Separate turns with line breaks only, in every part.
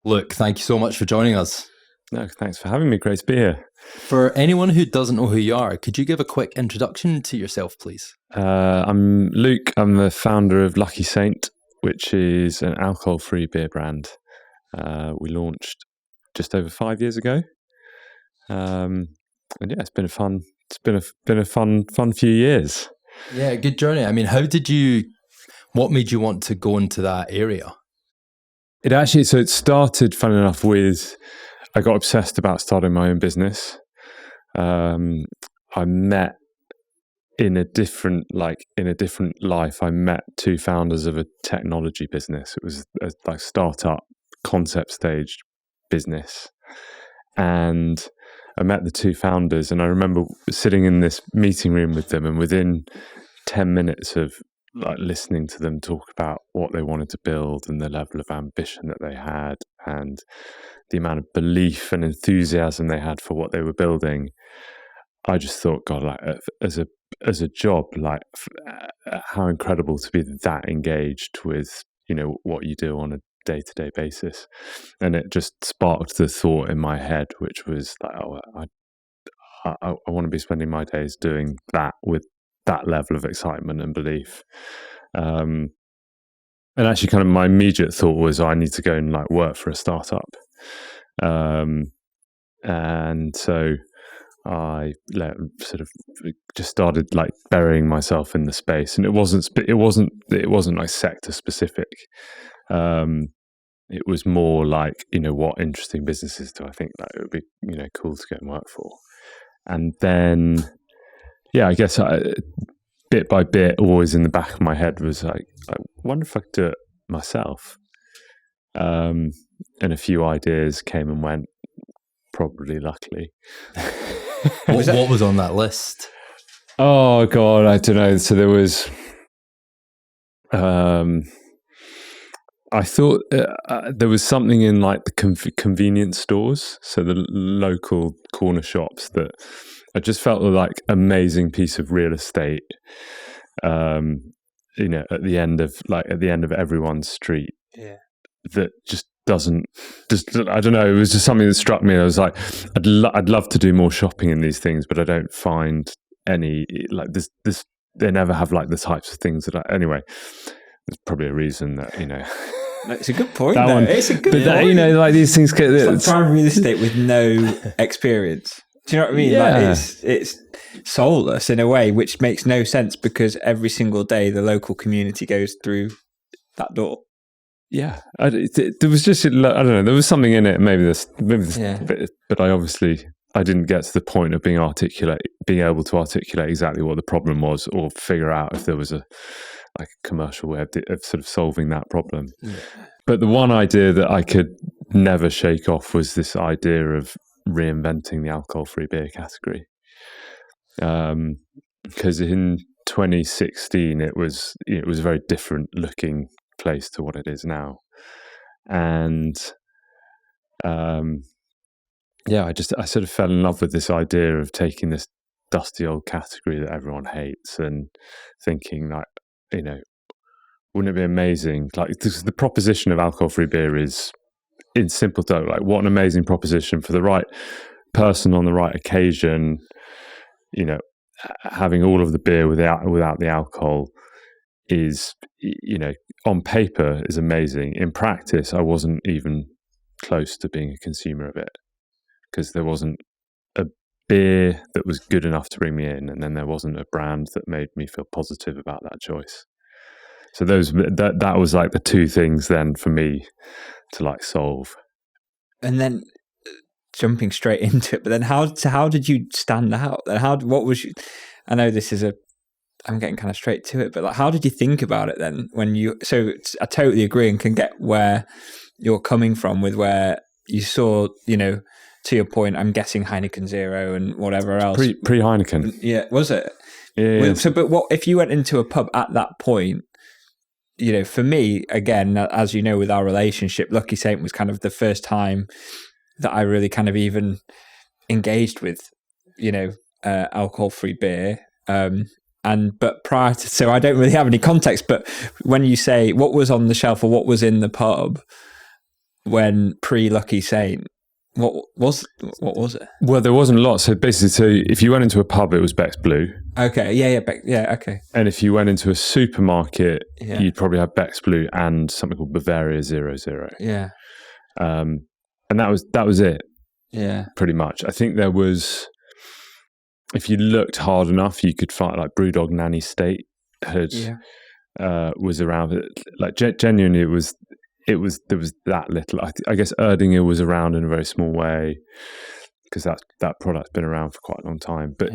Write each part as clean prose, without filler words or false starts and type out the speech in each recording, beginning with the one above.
Luke, thank you so much for joining us.
No, thanks for having me. Great to be here.
For anyone who doesn't know who you are, could you give a quick introduction to yourself, please?
I'm Luke. I'm the founder of Lucky Saint, which is an alcohol-free beer brand. We launched just over 5 years ago, and yeah, it's been a fun few years.
Yeah, good journey. I mean, what made you want to go into that area?
It started, fun enough, with I got obsessed about starting my own business. I met in a different life. I met two founders of a technology business. It was a startup concept stage business, and I met the two founders, and I remember sitting in this meeting room with them, and within 10 minutes of listening to them talk about what they wanted to build and the level of ambition that they had and the amount of belief and enthusiasm they had for what they were building, I just thought, God, as a job, how incredible to be that engaged with, what you do on a day-to-day basis. And it just sparked the thought in my head, which was like, I want to be spending my days doing that with that level of excitement and belief. And actually, kind of my immediate thought was, I need to go and work for a startup. And so I just started burying myself in the space, and it wasn't like sector specific. It was more what interesting businesses do I think that it would be cool to go and work for. And then I guess bit by bit, always in the back of my head was I wonder if I could do it myself. And a few ideas came and went, probably luckily.
What was on that list?
Oh God, I don't know. So there was, I thought there was something in the convenience stores, so the local corner shops, that I just felt were amazing piece of real estate. At the end of everyone's street.
Yeah.
That I don't know. It was just something that struck me. I was like, I'd love to do more shopping in these things, but I don't find any this. They never have the types of things that anyway. There's probably a reason that
It's a good point.
It's a good point. These things get.
It's prime real estate with no experience. Do you know what I mean?
Yeah.
It's soulless in a way, which makes no sense because every single day the local community goes through that door.
Yeah, there was just, I don't know, there was something in it. Maybe this, but I didn't get to the point of being able to articulate exactly what the problem was, or figure out if there was a commercial way of sort of solving that problem. Yeah. But the one idea that I could never shake off was this idea of reinventing the alcohol-free beer category. Because in 2016, it was a very different looking place to what it is now, and I sort of fell in love with this idea of taking this dusty old category that everyone hates and thinking wouldn't it be amazing? The proposition of alcohol-free beer is, in simple terms, what an amazing proposition for the right person on the right occasion. Having all of the beer without the alcohol is, on paper is amazing. In practice, I wasn't even close to being a consumer of it, because there wasn't a beer that was good enough to bring me in, and then there wasn't a brand that made me feel positive about that choice. So that was the two things then for me to solve.
And then jumping straight into it, but then how did you stand out? And I know this is I'm getting kind of straight to it, but how did you think about it then I totally agree and can get where you're coming from with where you saw, to your point, I'm guessing Heineken Zero and whatever else.
Pre-Heineken.
Yeah, was it?
Yeah.
So, but what, if you went into a pub at that point, for me, again, as you know, with our relationship, Lucky Saint was kind of the first time that I really kind of even engaged with, alcohol-free beer. But prior to, so I don't really have any context, but when you say what was on the shelf or what was in the pub, when pre-Lucky Saint? What was it?
Well, there wasn't a lot. So basically, if you went into a pub, it was Beck's Blue.
Okay, yeah, okay.
And if you went into a supermarket,
Yeah.
you'd probably have Beck's Blue and something called Bavaria 00.
Yeah,
And that was it,
yeah,
pretty much. I think there was, if you looked hard enough, you could find like Brewdog Nanny State was around. Like genuinely, there was that little. I guess Erdinger was around in a very small way because that product's been around for quite a long time. But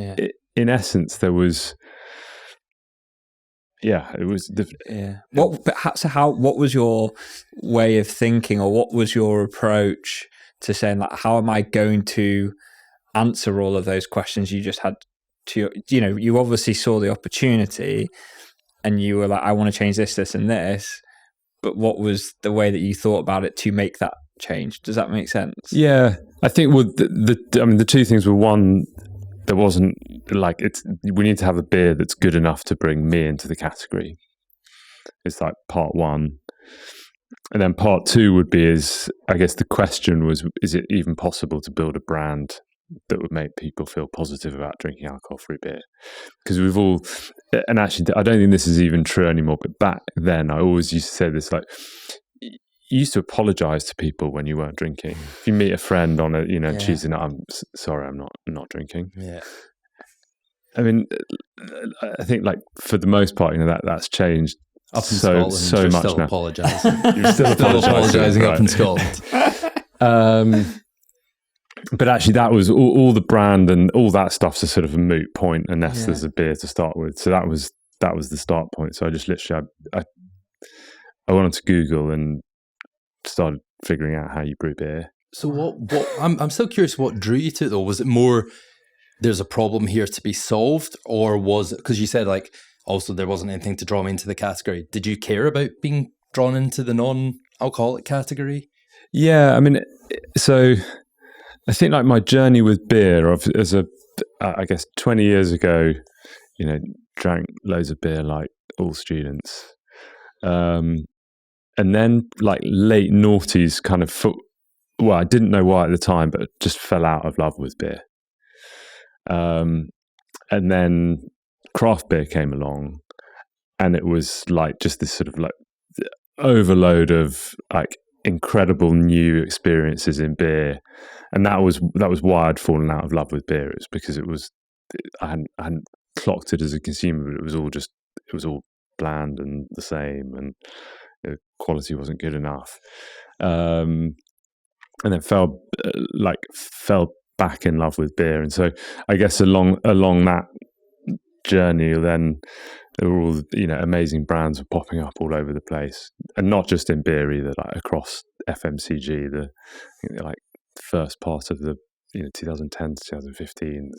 in essence, there was. Yeah, it was.
What was your way of thinking, or what was your approach to saying, like, how am I going to answer all of those questions you just had to? You obviously saw the opportunity, and you were like, I want to change this, this, and this. But what was the way that you thought about it to make that change? Does that make sense?
Yeah, I think the two things were, one, there wasn't like we need to have a beer that's good enough to bring me into the category. It's like part one. And then part two would be I guess the question was, is it even possible to build a brand that would make people feel positive about drinking alcohol-free beer? Because we've all, and actually I don't think this is even true anymore, but back then I always used to say this, like, you used to apologize to people when you weren't drinking. If you meet a friend on a Tuesday night, I'm sorry, I'm not drinking.
Yeah.
I mean, I think like for the most part, that's changed
up in Scotland,
so
you're
much
still
now.
Apologising.
You're still
apologising
right.
up in Scotland.
But actually, that was all the brand and all that stuff's a sort of a moot point unless there's a beer to start with. So that was the start point. So I just literally I went onto Google and started figuring out how you brew beer.
So what I'm still curious what drew you to it though. Was it more there's a problem here to be solved, or was it because you said like also there wasn't anything to draw me into the category? Did you care about being drawn into the non-alcoholic category?
Yeah, I mean, so I think like my journey with beer I guess 20 years ago, drank loads of beer like all students. And then like late noughties kind of, I didn't know why at the time, but just fell out of love with beer. And then craft beer came along and it was like just this sort of like overload of like incredible new experiences in beer. And that was why I'd fallen out of love with beer. It was because I hadn't clocked it as a consumer, but it was all bland and the same, and the quality wasn't good enough. And then fell back in love with beer. And so I guess along that journey, then there were all amazing brands were popping up all over the place, and not just in beer either, like across FMCG. I think like first part of the 2010 to 2015,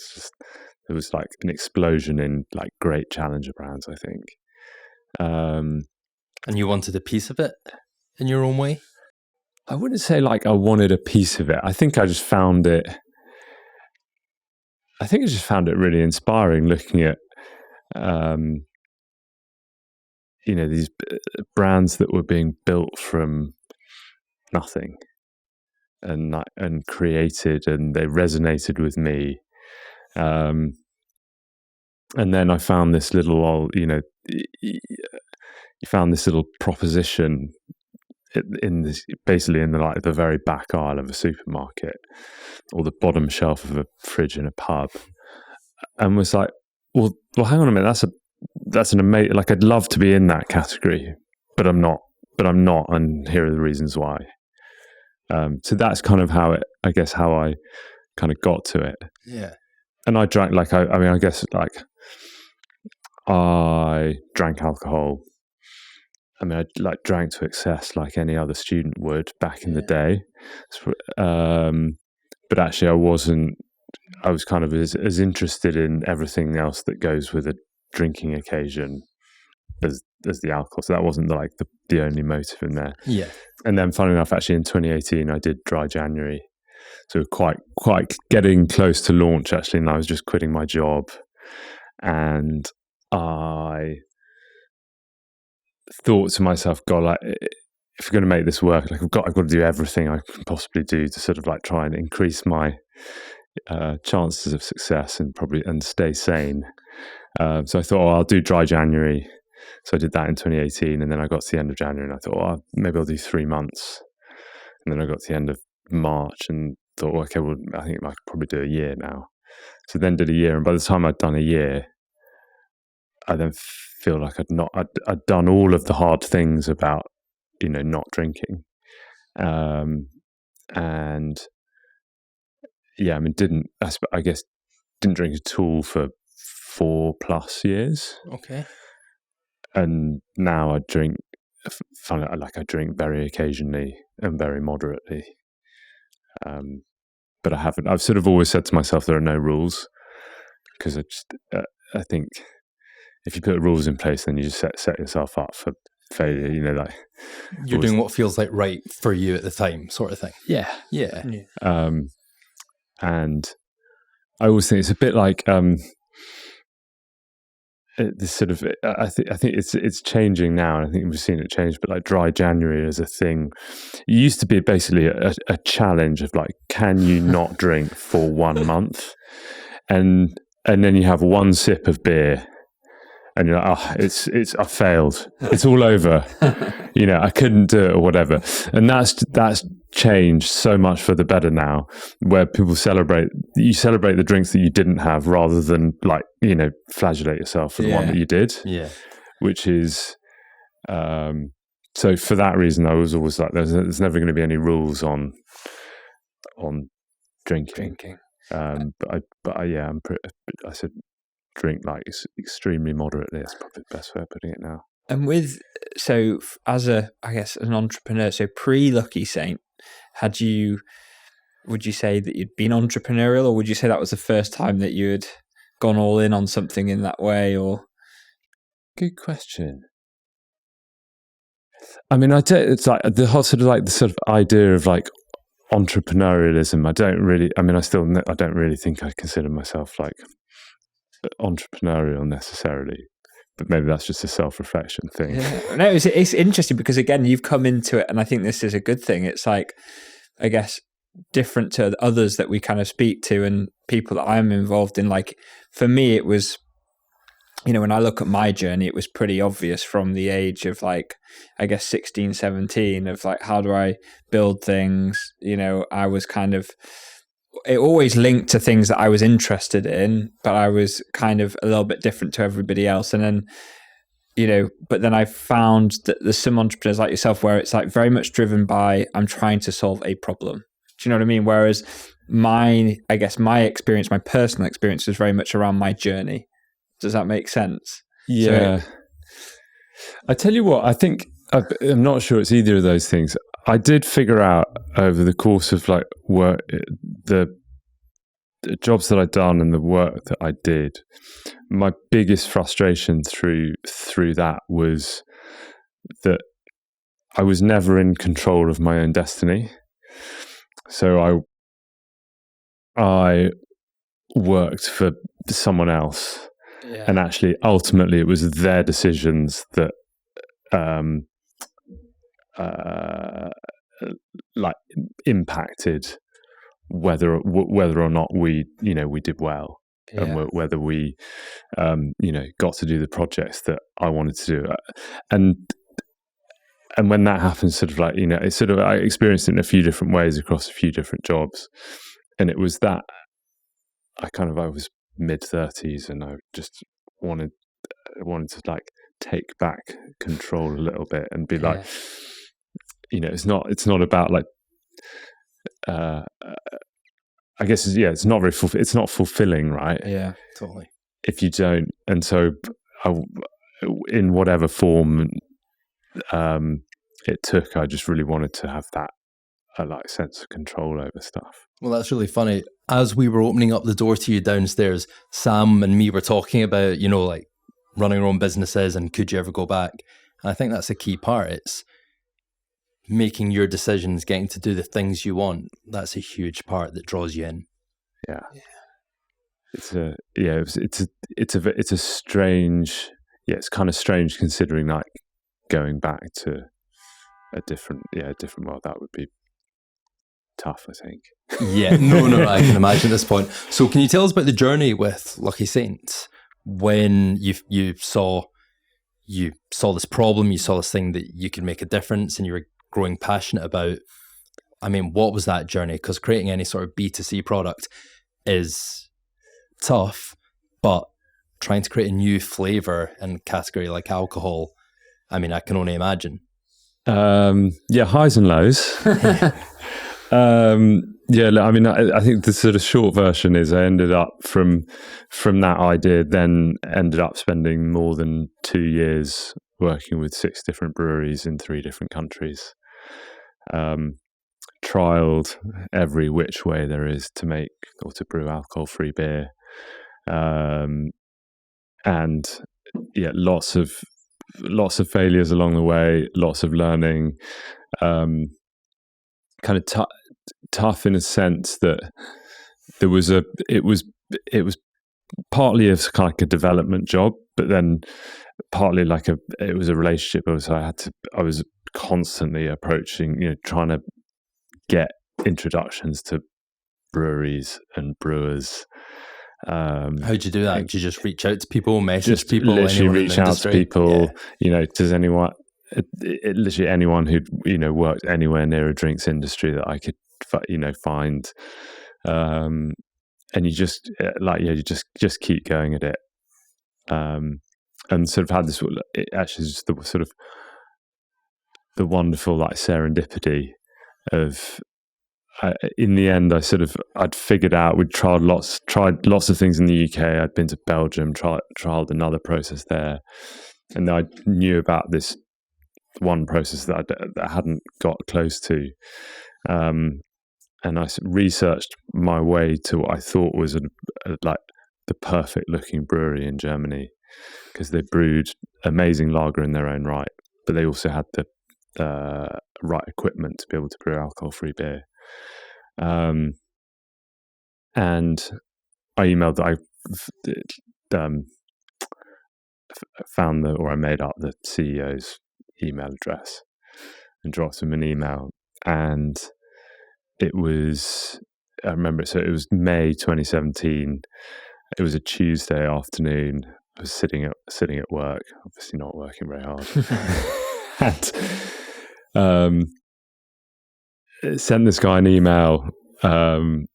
there was like an explosion in like great challenger brands, I think.
And you wanted a piece of it in your own way?
I wouldn't say like I wanted a piece of it. I think I just found it really inspiring looking at these brands that were being built from nothing and created, and they resonated with me. And then I found this little, you found this little proposition basically in the very back aisle of a supermarket or the bottom shelf of a fridge in a pub, and was like, well, hang on a minute, that's an amazing, like, I'd love to be in that category, but I'm not, and here are the reasons why. So that's kind of how I kind of got to it.
Yeah.
And I drank, like, I guess, like, I drank alcohol. I mean, I like drank to excess like any other student would back in the day. But actually I was kind of as interested in everything else that goes with a drinking occasion as the alcohol. So that wasn't like the only motive in there.
Yeah.
And then funnily enough, actually in 2018, I did Dry January. So quite getting close to launch actually. And I was just quitting my job, and I thought to myself, God, like, if we're going to make this work, like I've got to do everything I can possibly do to sort of like try and increase my chances of success and stay sane. So I thought, I'll do dry January. So I did that in 2018, and then I got to the end of January, and I thought, maybe I'll do 3 months. And then I got to the end of March and thought, okay, well, I think I could probably do a year now. So then did a year, and by the time I'd done a year, I then feel like I'd done all of the hard things about, not drinking, and yeah, I mean, didn't drink at all for 4+ years.
Okay.
And now I drink. I drink very occasionally and very moderately. But I haven't. I've sort of always said to myself there are no rules, because I think if you put rules in place, then you just set yourself up for failure.
You're doing what feels like right for you at the time, sort of thing.
Yeah.
Yeah.
And I always think it's a bit like this sort of. I think it's changing now, and I think we've seen it change. But like dry January as a thing, it used to be basically a challenge of like, can you not drink for 1 month, and then you have one sip of beer, and you're like, I failed. It's all over. I couldn't do it or whatever. And that's changed so much for the better now, where people celebrate the drinks that you didn't have rather than like, flagellate yourself for the one that you did.
Yeah.
Which is, so for that reason, I was always like, there's never going to be any rules on drinking. I said, drink like drink moderately. That's probably the best way of putting it now.
And as an entrepreneur, so pre-Lucky Saint, would you say that you'd been entrepreneurial, or would you say that was the first time that you had gone all in on something in that way? Or
good question. I mean, it's like the whole sort of idea of like entrepreneurialism. I don't really think I consider myself like entrepreneurial necessarily, but maybe that's just a self-reflection thing.
Yeah. No, it's interesting because again, you've come into it, and I think this is a good thing. It's like, I guess, different to others that we kind of speak to and people that I'm involved in. Like for me, it was, when I look at my journey, it was pretty obvious from the age of like, I guess 16, 17 of like, how do I build things? I was kind of, it always linked to things that I was interested in, but I was kind of a little bit different to everybody else. And then, but then I found that there's some entrepreneurs like yourself where it's like very much driven by, I'm trying to solve a problem. Do you know what I mean? Whereas my experience, my personal experience was very much around my journey. Does that make sense?
Yeah. I tell you what, I think, I'm not sure it's either of those things. I did figure out over the course of like work, the jobs that I'd done and the work that I did, my biggest frustration through that was that I was never in control of my own destiny. So I worked for someone else, and actually ultimately it was their decisions that like impacted whether or not we did well, and whether we got to do the projects that I wanted to do. And when that happens, sort of like, it's sort of, I experienced it in a few different ways across a few different jobs, and it was that I was mid-30s, and I just wanted to like take back control a little bit and be like, it's not about like, I guess, it's not very it's not fulfilling, right?
Yeah, totally.
If you don't, and so in whatever form it took, I just really wanted to have that like sense of control over stuff.
Well, that's really funny. As we were opening up the door to you downstairs, Sam and me were talking about, like running our own businesses and could you ever go back? And I think that's a key part. It's making your decisions, getting to do the things you want. That's a huge part that draws you in.
Yeah. It's a strange, it's kind of strange considering like going back to a different world. That would be tough, I think.
Yeah, no, I can imagine at this point. So can you tell us about the journey with Lucky Saints when you saw this problem, you saw this thing that you could make a difference and you were growing passionate about? I mean, what was that journey? Because creating any sort of B2C product is tough, but trying to create a new flavor and category like alcohol, I mean, I can only imagine.
Highs and lows. I mean, I think the sort of short version is I ended up from that idea, then ended up spending more than 2 years working with 6 different breweries in 3 different countries. Trialed every which way there is to make or to brew alcohol-free beer. And yeah, lots of failures along the way, lots of learning, kind of tough in a sense that it was partly a kind of like a development job, but then partly like it was a relationship. So I was constantly approaching, trying to get introductions to breweries and brewers.
How'd you do that? Did you just reach out to people, message people?
Literally reach out to people.
Yeah.
Does anyone, literally anyone who'd worked anywhere near a drinks industry that I could find, and you just you just keep going at it, and sort of had this. It actually just the sort of the wonderful like serendipity of. In the end, I'd figured out, we'd tried lots of things in the UK. I'd been to Belgium, trialed another process there. And I knew about this one process that I hadn't got close to. And I researched my way to what I thought was like the perfect looking brewery in Germany, because they brewed amazing lager in their own right, but they also had the right equipment to be able to brew alcohol-free beer. And I emailed I made up the CEO's email address and dropped him an email. And I remember it. So it was May 2017. It was a Tuesday afternoon. I was sitting at work, obviously not working very hard. And sent this guy an email and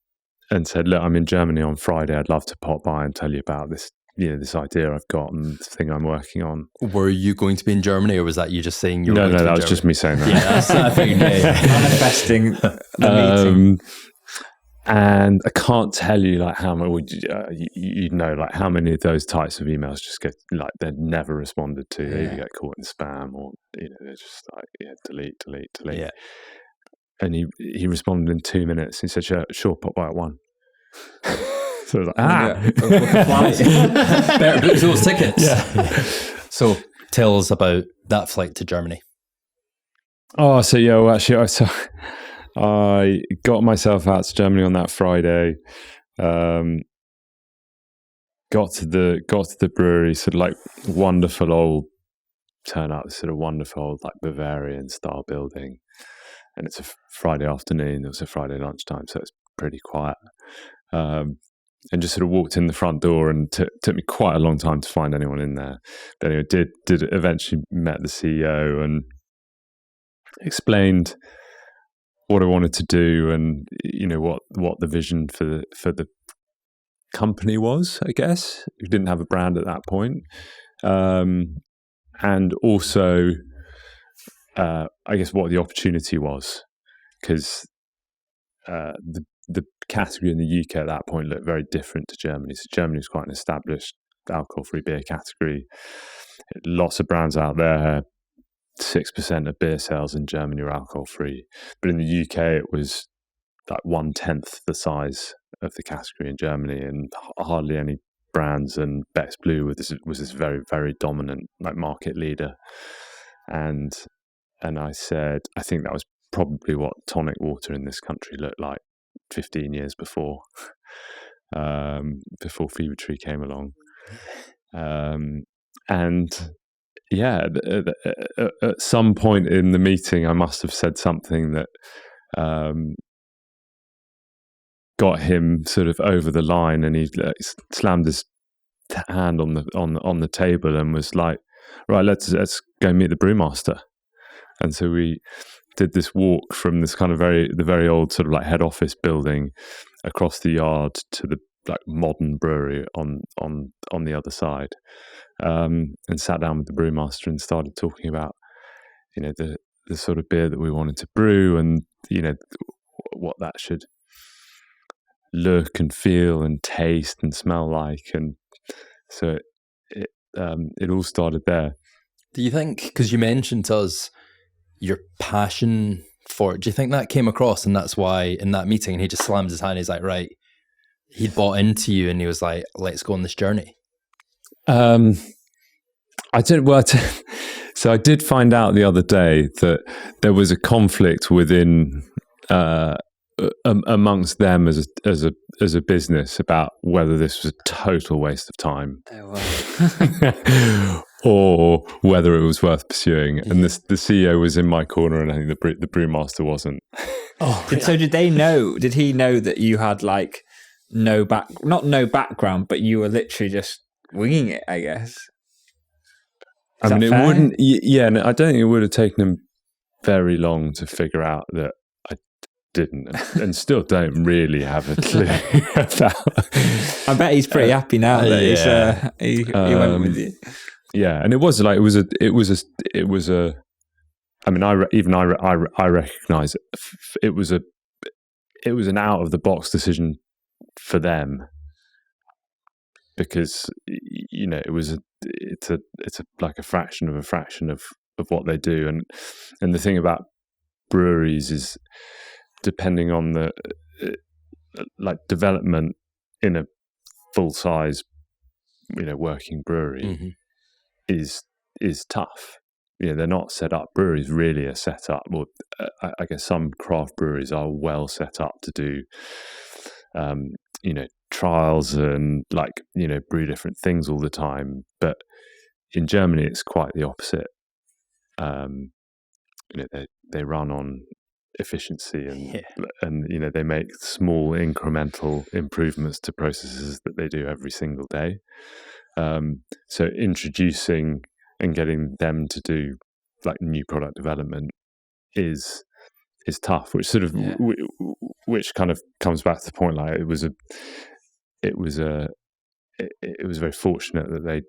said, "Look, I'm in Germany on Friday. I'd love to pop by and tell you about this, this idea I've got and this thing I'm working on."
Were you going to be in Germany, or was that you just saying you were going to be in
that was
Germany?
just me saying that.
Yeah, that's I think
manifesting the meeting.
And I can't tell you like how much like how many of those types of emails just get like they're never responded to. They either get caught in spam or they're just like delete.
Yeah.
And he responded in 2 minutes. He said, "Sure, pop by at 1." So I was like,
Better book those tickets.
Yeah.
So tell us about that flight to Germany.
Oh, so yeah, well, actually, I got myself out to Germany on that Friday. Got to the brewery, sort of like wonderful old turnout, sort of wonderful old like Bavarian style building. And it's a Friday afternoon. It was a Friday lunchtime, so it's pretty quiet. And just sort of walked in the front door, and took me quite a long time to find anyone in there. But anyway, did eventually met the CEO and explained what I wanted to do, and what the vision for the company was. I guess we didn't have a brand at that point, and also. I guess what the opportunity was, because the category in the UK at that point looked very different to Germany. So Germany was quite an established alcohol-free beer category. Lots of brands out there. 6% of beer sales in Germany were alcohol-free, but in the UK it was like 1/10 the size of the category in Germany, and hardly any brands. And Beck's Blue was this very, very dominant like market leader. And I said, I think that was probably what tonic water in this country looked like 15 years before Fever Tree came along. And yeah, at some point in the meeting, I must have said something that got him sort of over the line, and he slammed his hand on the table and was like, "Right, let's go meet the brewmaster." And so we did this walk from this kind of the very old sort of like head office building across the yard to the like modern brewery on the other side, and sat down with the brewmaster and started talking about, you know, the sort of beer that we wanted to brew, and, you know, what that should look and feel and taste and smell like. And so it all started there.
Do you think, because you mentioned to us your passion for it, do you think that came across, and that's why in that meeting, and he just slammed his hand, he's like, right, he bought into you and he was like, let's go on this journey?
I did. Well, so I did find out the other day that there was a conflict within amongst them as a business about whether this was a total waste of time, or whether it was worth pursuing. Yeah. And the CEO was in my corner, and I think the brewmaster wasn't.
Oh, so did they know? Did he know that you had like not no background, but you were literally just winging it, I guess?
I mean, it wouldn't. Yeah, and I don't think it would have taken him very long to figure out that I didn't, and still don't really have a clue about.
I bet he's pretty happy now that he went with you.
Yeah, and it was like it was a. I mean, I recognise it was an out of the box decision for them, because, you know, it's like a fraction of what they do, and the thing about breweries is, depending on the like development in a full size, you know, working brewery is tough. You know, they're not set up. Breweries really are set up. Well, I guess some craft breweries are well set up to do, you know, trials and, like, you know, brew different things all the time. But in Germany, it's quite the opposite. You know, they run on efficiency, and you know, they make small incremental improvements to processes that they do every single day. So introducing and getting them to do like new product development is tough, which sort of which kind of comes back to the point, like it was very fortunate that they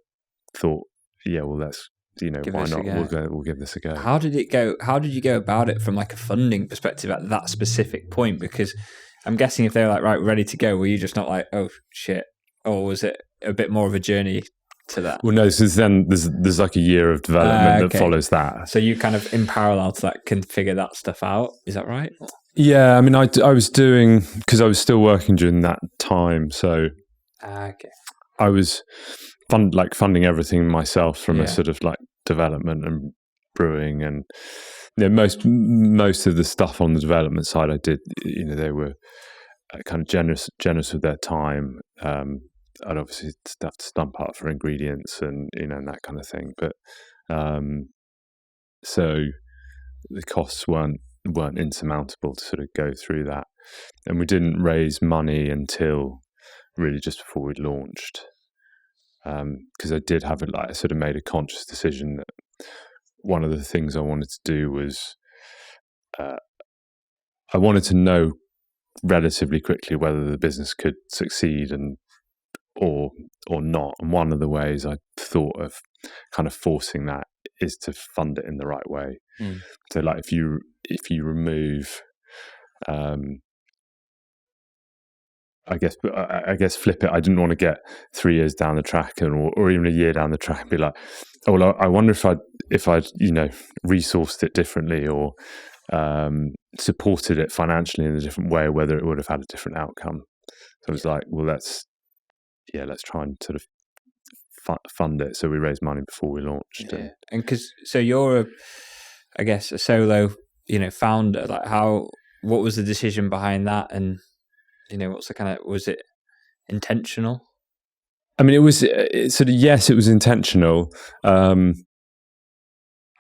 thought, yeah, well, let's, you know, why not? We'll give this a go.
How did it go? How did you go about it from like a funding perspective at that specific point? Because I'm guessing if they were like, right, ready to go, were you just not like, oh shit, or was it a bit more of a journey to that?
Well, no, since then there's like a year of development that follows that.
So you kind of in parallel to that can figure that stuff out. Is that right?
Yeah, I mean, I was doing, because I was still working during that time, so I was funding everything myself from a sort of like development and brewing, and, you know, most of the stuff on the development side I did, you know, they were kind of generous with their time. I'd obviously have to stump up for ingredients and, you know, and that kind of thing, but so the costs weren't insurmountable to sort of go through that, and we didn't raise money until really just before we launched, because I did have I sort of made a conscious decision that one of the things I wanted to do was I wanted to know relatively quickly whether the business could succeed or not, and one of the ways I thought of kind of forcing that is to fund it in the right way. So, like, if you remove, I guess flip it. I didn't want to get 3 years down the track or even a year down the track and be like, oh, well, I wonder if I'd, you know, resourced it differently or supported it financially in a different way, whether it would have had a different outcome. So I was like, well, let's try and sort of fund it. So we raised money before we launched.
And because so you're a solo, you know, founder. Like, what was the decision behind that? And, you know, was it intentional?
I mean, it was sort of, yes, it was intentional.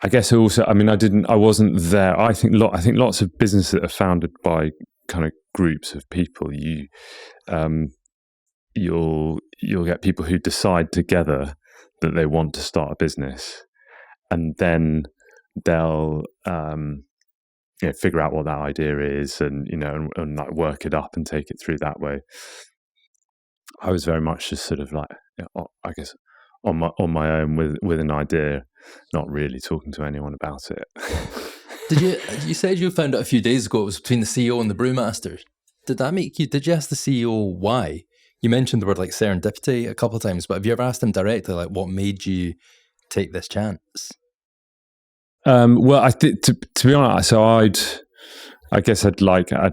I guess also, I mean, I wasn't there. I think lots of businesses that are founded by kind of groups of people, you'll get people who decide together that they want to start a business, and then they'll figure out what that idea is, and and like work it up and take it through that way. I was very much just sort of like, I guess, on my own with an idea, not really talking to anyone about it.
You said you found out a few days ago it was between the CEO and the brewmaster. Did you ask the CEO why? You mentioned the word like serendipity a couple of times, but have you ever asked him directly, like, what made you take this chance?
Well, I think to be honest, so I'd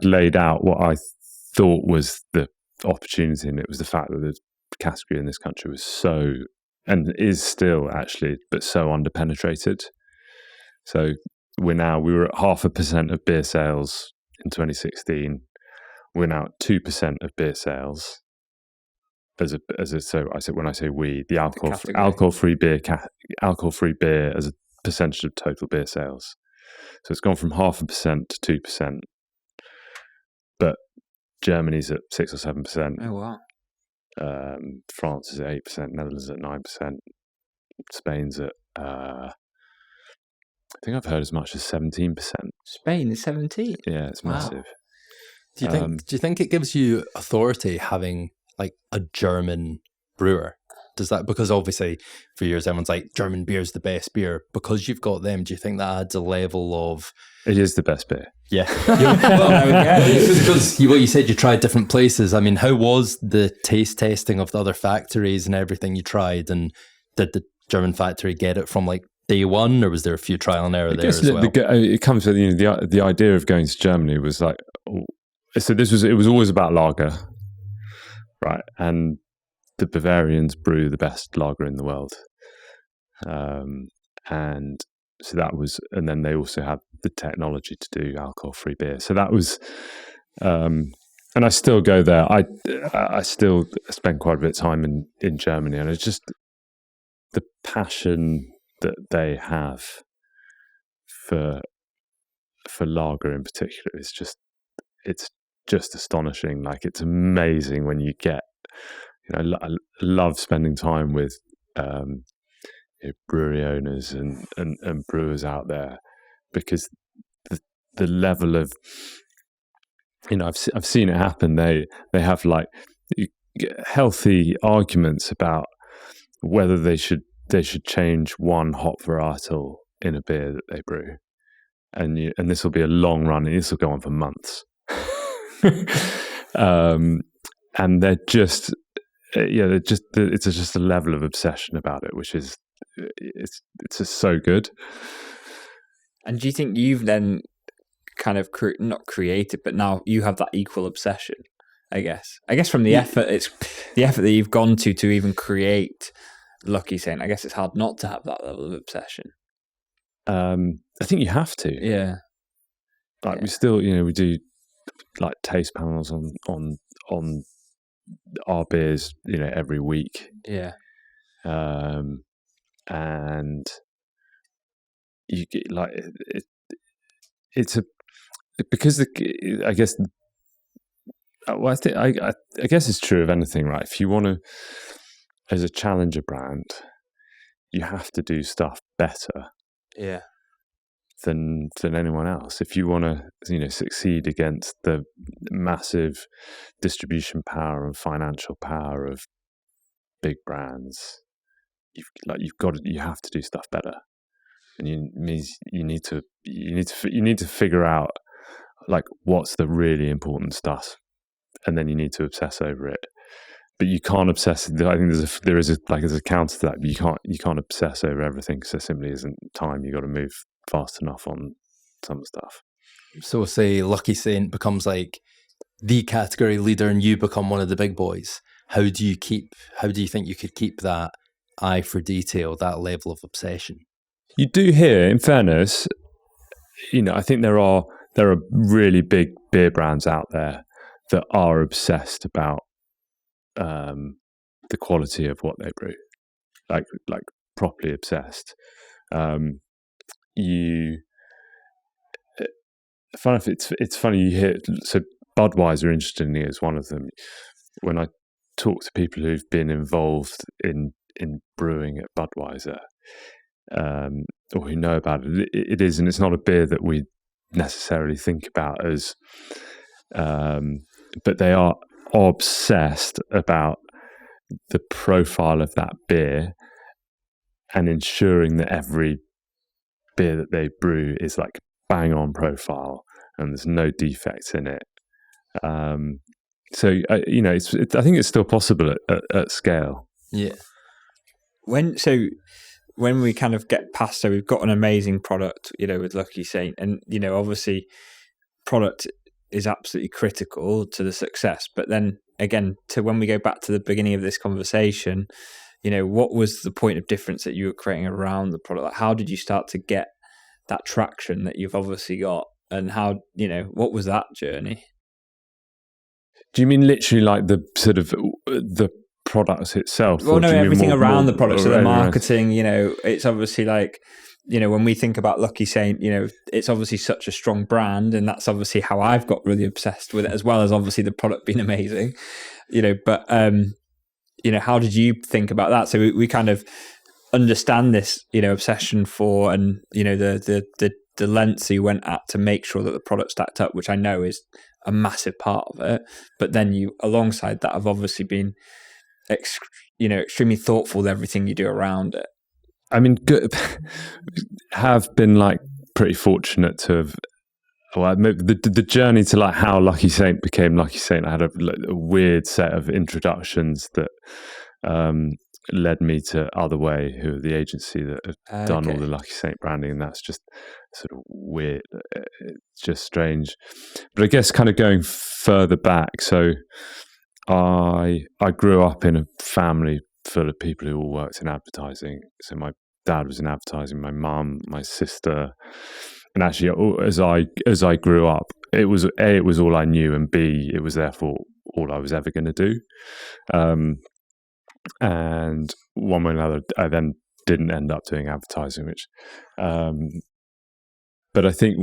laid out what I thought was the opportunity, and it was the fact that the category in this country was so, and is still actually, but so underpenetrated. So we were at 0.5% of beer sales in 2016. We're now at 2% of beer sales. So when I say we, the alcohol-free beer as a percentage of total beer sales. So it's gone from 0.5% to 2%. But Germany's at 6 or 7%.
Oh wow!
France is at 8%. Netherlands at 9%. Spain's at I think I've heard as much as 17%.
Spain is 17.
Yeah, it's massive.
Do you think it gives you authority having like a German brewer? Does that, because obviously for years everyone's like German beer is the best beer, because you've got them, do you think that adds a level of...
It is the best beer.
Yeah. Because what you said, you tried different places. I mean, how was the taste testing of the other factories and everything you tried? And did the German factory get it from like day one, or was there a few trial and error there as well?
It comes with the idea of going to Germany was like, so it was always about lager, right? And the Bavarians brew the best lager in the world, and so that was, and then they also have the technology to do alcohol-free beer. So that was, and I still go there. I still spend quite a bit of time in Germany, and it's just the passion that they have for lager in particular is it's just astonishing. Like, it's amazing when you get, I love spending time with brewery owners and brewers out there, because the level of, I've seen it happen. They have like healthy arguments about whether they should change one hop varietal in a beer that they brew, and this will be a long run. This will go on for months, and they're just. It's just a level of obsession about it, which is it's just so good.
And do you think you've then kind of not created, but now you have that equal obsession? I guess from the effort, it's the effort that you've gone to even create Lucky Saint. I guess it's hard not to have that level of obsession.
I think you have to.
Yeah.
We still, we do like taste panels on our beers, every week.
Yeah.
And you get like it's because I guess. Well, I guess it's true of anything, right? If you want to, as a challenger brand, you have to do stuff better.
Yeah.
Than anyone else. If you want to, succeed against the massive distribution power and financial power of big brands, you have to do stuff better, and you need to figure out like what's the really important stuff, and then you need to obsess over it. But you can't obsess. I think there's a counter to that. But you can't obsess over everything, because there simply isn't time. You got to move fast enough on some stuff.
So say Lucky Saint becomes like the category leader and you become one of the big boys. How do you think you could keep that eye for detail, that level of obsession?
You do hear, in fairness, I think there are really big beer brands out there that are obsessed about the quality of what they brew, like properly obsessed. it's funny you hear. So Budweiser, interestingly, is one of them. When I talk to people who've been involved in brewing at Budweiser, or who know about it, it is, and it's not a beer that we necessarily think about as, but they are obsessed about the profile of that beer and ensuring that every beer that they brew is like bang on profile and there's no defects in it. So I think it's still possible at scale.
Yeah.
When we kind of get past, so we've got an amazing product, with Lucky Saint, and obviously product is absolutely critical to the success. But then again, to when we go back to the beginning of this conversation, what was the point of difference that you were creating around the product? Like, how did you start to get that traction that you've obviously got, and how, what was that journey?
Do you mean literally like the sort of the products itself?
Well, no, everything around the product. So the marketing, it's obviously like, when we think about Lucky Saint, it's obviously such a strong brand, and that's obviously how I've got really obsessed with it, as well as obviously the product being amazing, but, how did you think about that? So we kind of understand this, obsession for, and, the lengths you went at to make sure that the product stacked up, which I know is a massive part of it. But then you, alongside that, have obviously been, extremely thoughtful with everything you do around it.
I mean, have been like pretty fortunate to have. Well, the journey to like how Lucky Saint became Lucky Saint. I had a weird set of introductions that led me to Other Way, who are the agency that have done all the Lucky Saint branding, and that's just sort of weird. It's just strange. But I guess kind of going further back, so I grew up in a family full of people who all worked in advertising. So my dad was in advertising, my mum, my sister, and actually as I grew up, it was all I knew, and B, it was therefore all I was ever going to do. And one way or another, I then didn't end up doing advertising, which, but I think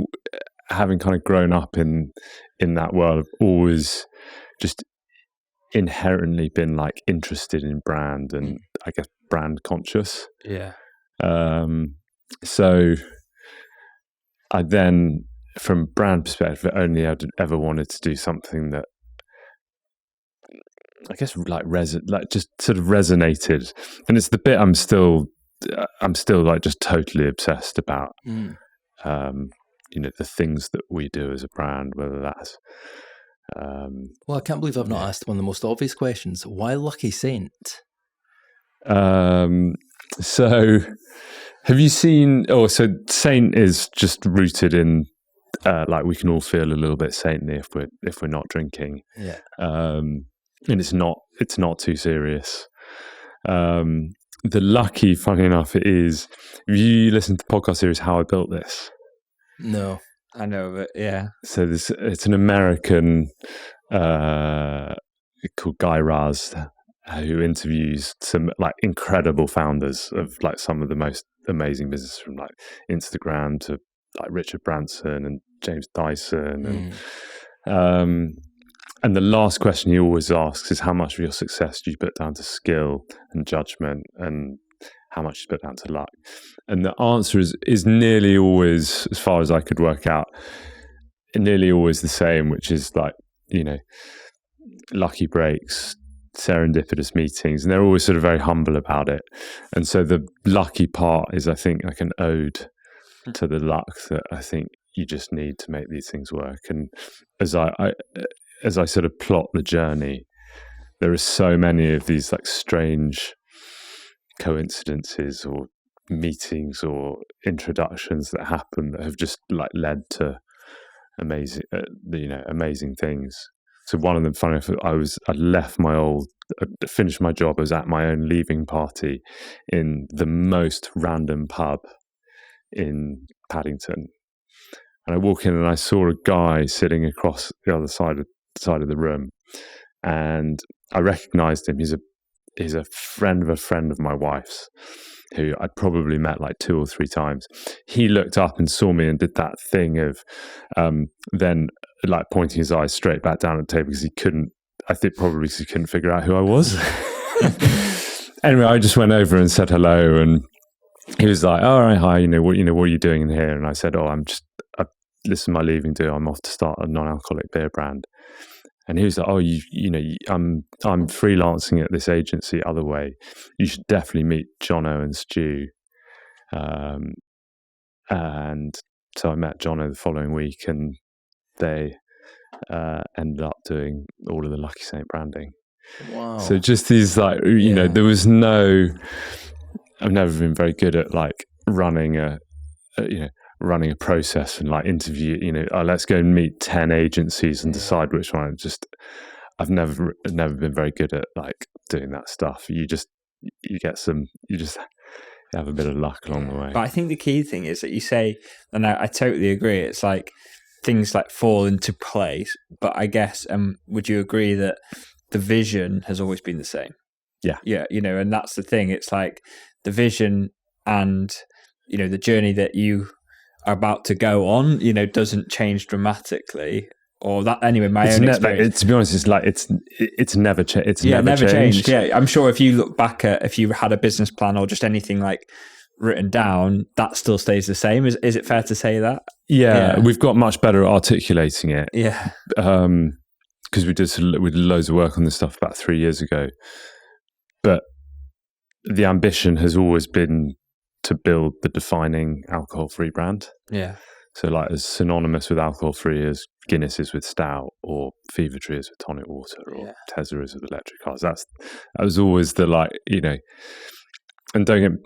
having kind of grown up in that world, I've always just inherently been like interested in brand and I guess brand conscious.
Yeah.
So I then, from brand perspective, only ever wanted to do something that I guess like just sort of resonated, and it's the bit I'm still like just totally obsessed about. The things that we do as a brand, whether that's
well, I can't believe I've not asked one of the most obvious questions. Why Lucky Saint?
So have you seen? Oh, so Saint is just rooted in like we can all feel a little bit saintly if we're not drinking.
Yeah.
And it's not too serious. The Lucky, funny enough, it is. If you listen to the podcast series How I Built This,
no,
I know of it. Yeah.
So it's an American called Guy Raz who interviews some like incredible founders of like some of the most amazing businesses, from like Instagram to like Richard Branson and James Dyson and the last question he always asks is, how much of your success do you put down to skill and judgment, and how much you put down to luck? And the answer is nearly always, as far as I could work out, nearly always the same, which is like, lucky breaks, serendipitous meetings, and they're always sort of very humble about it. And so the lucky part is, I think, like an ode to the luck that I think you just need to make these things work. And as I sort of plot the journey, there are so many of these like strange coincidences or meetings or introductions that happen that have just like led to amazing things. So one of them, funny enough, I finished my job. I was at my own leaving party in the most random pub in Paddington, and I walk in and I saw a guy sitting across the other side of the room, and I recognised him. He's a friend of my wife's, who I'd probably met like 2 or 3 times. He looked up and saw me and did that thing of then like pointing his eyes straight back down at the table because he couldn't. I think probably because he couldn't figure out who I was. Anyway, I just went over and said hello, and he was like, "All right, hi. What are you doing in here?" And I said, "Oh, this is my leaving do. I'm off to start a non-alcoholic beer brand." And he was like, "Oh, I'm freelancing at this agency, Other Way. You should definitely meet Jono and Stu." And so I met Jono the following week, and they ended up doing all of the Lucky Saint branding.
Wow.
So just these like, there was no. I've never been very good at like running a process and like interview. Let's go and meet 10 agencies and decide which one. I've never been very good at like doing that stuff. You just have a bit of luck along the way.
But I think the key thing is that you say, and I totally agree. It's like things like fall into place. But I guess, would you agree that the vision has always been the same?
Yeah.
Yeah. And that's the thing. It's like the vision and, the journey that you are about to go on, doesn't change dramatically. Or that anyway. Experience.
To be honest, it's like it's never changed. It's
never changed. Yeah, I'm sure if you look back at if you had a business plan or just anything like written down, that still stays the same. Is it fair to say that?
Yeah, we've got much better at articulating it.
Yeah,
because we did loads of work on this stuff about 3 years ago, but the ambition has always been to build the defining alcohol-free brand.
Yeah.
So like as synonymous with alcohol-free as Guinness is with stout, or Fever Tree is with tonic water, or Tesla is with electric cars. That was always the and don't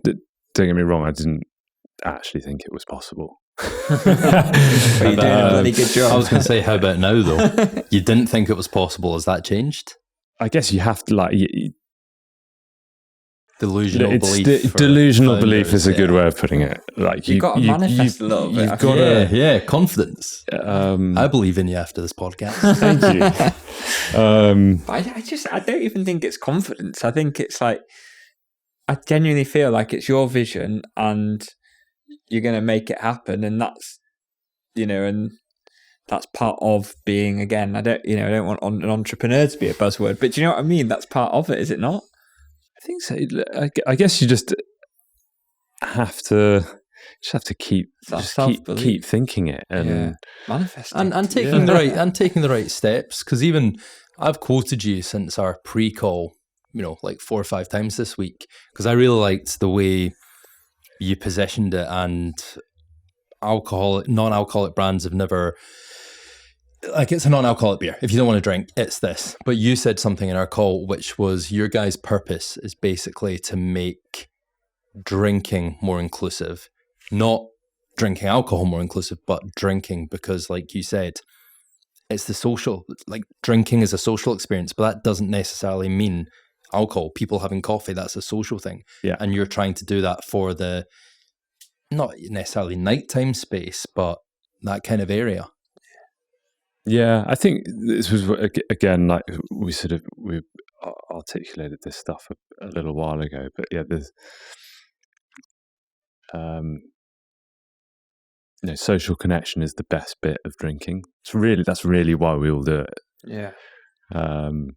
get me wrong, I didn't actually think it was possible.
But you're doing a bloody good job.
I was going to say, how about now though? You didn't think it was possible. Has that changed?
I guess you have to
delusional belief.
Delusional belief is a good way of putting it. Like
you've got to manifest a little bit.
You've got to,
confidence. I believe in you after this podcast.
Thank you.
I don't even think it's confidence. I think it's like, I genuinely feel like it's your vision and you're going to make it happen. And that's, and that's part of being, again, I don't want an entrepreneur to be a buzzword, but do you know what I mean? That's part of it, is it not?
I think so. I guess you just have to keep thinking it and
manifesting
and taking the right steps. Because even I've quoted you since our pre-call, like 4 or 5 times this week, because I really liked the way you positioned it. And non-alcoholic brands have never. Like, it's a non-alcoholic beer. If you don't want to drink, it's this. But you said something in our call, which was your guys' purpose is basically to make drinking more inclusive. Not drinking alcohol more inclusive, but drinking, because like you said, it's the social, like drinking is a social experience, but that doesn't necessarily mean alcohol. People having coffee, that's a social thing.
Yeah.
And you're trying to do that for the, not necessarily nighttime space, but that kind of area.
Yeah, I think this was, again, like we articulated this stuff a little while ago, but yeah, there's social connection is the best bit of drinking. That's really why we all do it.
Yeah.
And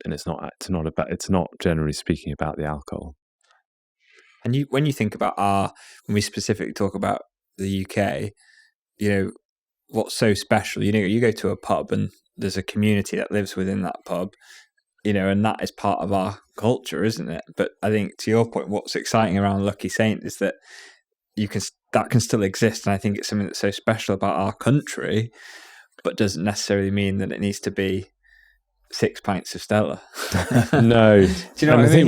it's not generally speaking about the alcohol.
And when you think about when we specifically talk about the UK, what's so special, you go to a pub and there's a community that lives within that pub, and that is part of our culture, isn't it? But I think to your point, what's exciting around Lucky Saint is that that can still exist. And I think it's something that's so special about our country, but doesn't necessarily mean that it needs to be 6 pints of Stella.
No.
Do you know what I mean?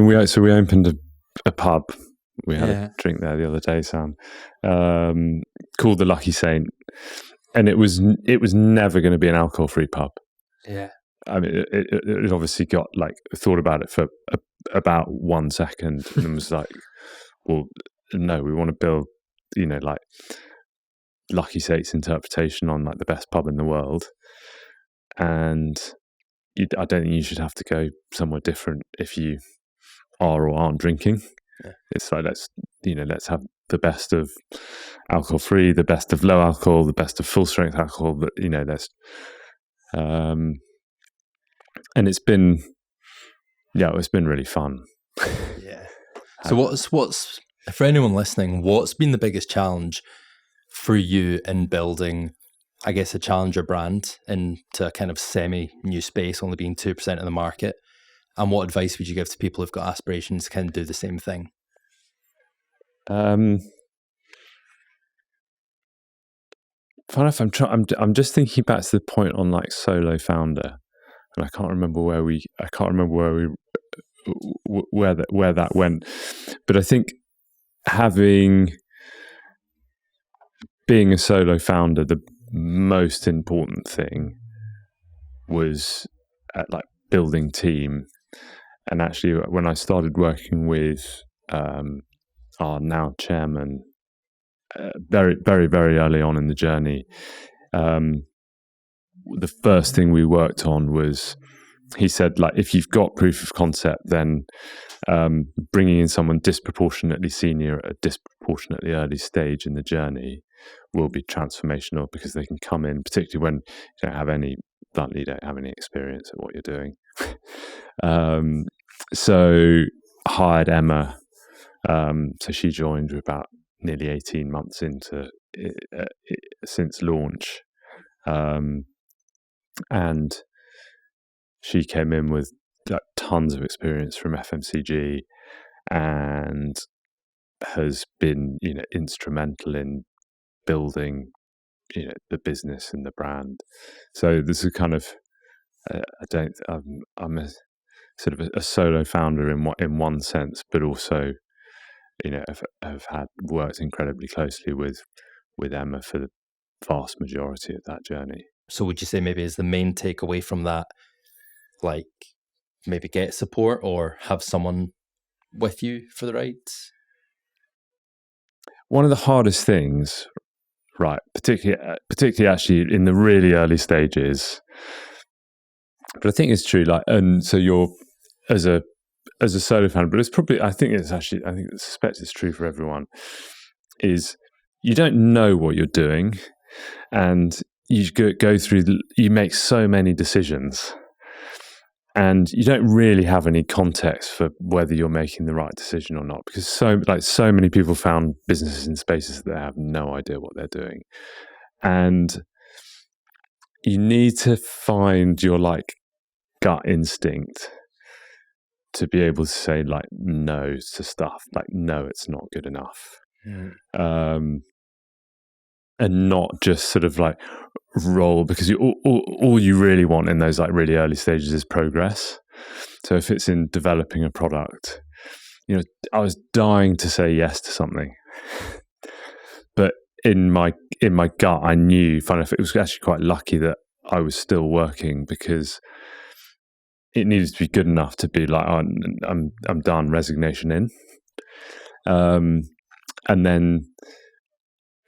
We opened a pub. We had a drink there the other day, Sam, called the Lucky Saint, and it was never going to be an alcohol-free pub.
Yeah,
I mean, it obviously got thought about it for about 1 second, and was like, well, no, we want to build, Lucky Saint's interpretation on the best pub in the world, and I don't think you should have to go somewhere different if you are or aren't drinking.
Yeah.
It's like let's have the best of alcohol free, the best of low alcohol, the best of full strength alcohol. But let's and it's been really fun.
Yeah. So what's for anyone listening, what's been the biggest challenge for you in building, I guess, a challenger brand into a kind of semi-new space, only being 2% of the market? And what advice would you give to people who've got aspirations to kind of do the same thing?
Funny enough, I'm just thinking back to the point on like solo founder, and I can't remember where that went. But I think being a solo founder, the most important thing was like building team. And actually, when I started working with our now chairman, very, very, very early on in the journey, the first thing we worked on was, he said, like, if you've got proof of concept, then bringing in someone disproportionately senior at a disproportionately early stage in the journey will be transformational, because they can come in, particularly when you don't have any experience at what you're doing. So hired Emma. So she joined about nearly 18 months into since launch, and she came in with like tons of experience from FMCG and has been instrumental in building the business and the brand. So this is kind of I'm a sort of a solo founder in one sense, but also have worked incredibly closely with Emma for the vast majority of that journey.
So would you say maybe is the main takeaway from that, like maybe get support or have someone with you for the rides?
One of the hardest things, right, particularly actually in the really early stages, but I think it's true, like, and so you're as a solo founder, but it's probably, I suspect it's true for everyone, is you don't know what you're doing, and you go through, you make so many decisions, and you don't really have any context for whether you're making the right decision or not, because so many people found businesses in spaces that they have no idea what they're doing, and you need to find your like gut instinct to be able to say like no to stuff, like no, it's not good enough, and not just sort of like roll, because all you really want in those like really early stages is progress. So if it's in developing a product, I was dying to say yes to something, but in my gut, I knew. Funny enough, it was actually quite lucky that I was still working, because it needed to be good enough to be like, oh, I'm done, resignation in, and then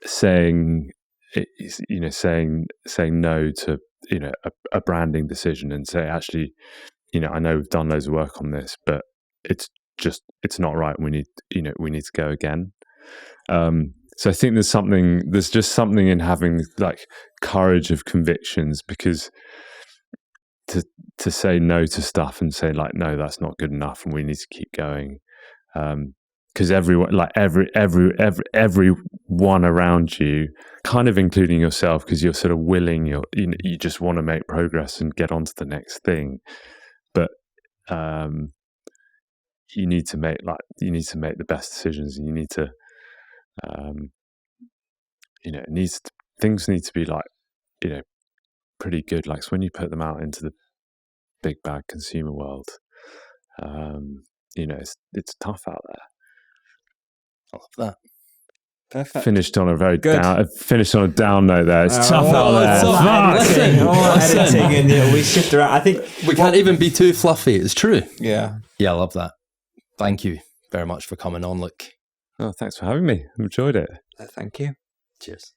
saying no to a branding decision, and say, actually, I know we've done loads of work on this, but it's not right. We need to go again. So I think there's just something in having like courage of convictions, because to say no to stuff and say like, no, that's not good enough, and we need to keep going. Because everyone, like everyone around you, kind of including yourself, because you're sort of willing, you just want to make progress and get on to the next thing, but you need to make the best decisions, and you need to, things need to be like, pretty good. Like, so when you put them out into the big bad consumer world, it's tough out there.
I love that.
Perfect.
Finished on a down note there. It's tough out there.
Editing, and we shift around. I think
we can't even be too fluffy. It's true.
Yeah.
I love that. Thank you very much for coming on, Luke.
Oh, thanks for having me. I enjoyed it.
Thank you.
Cheers.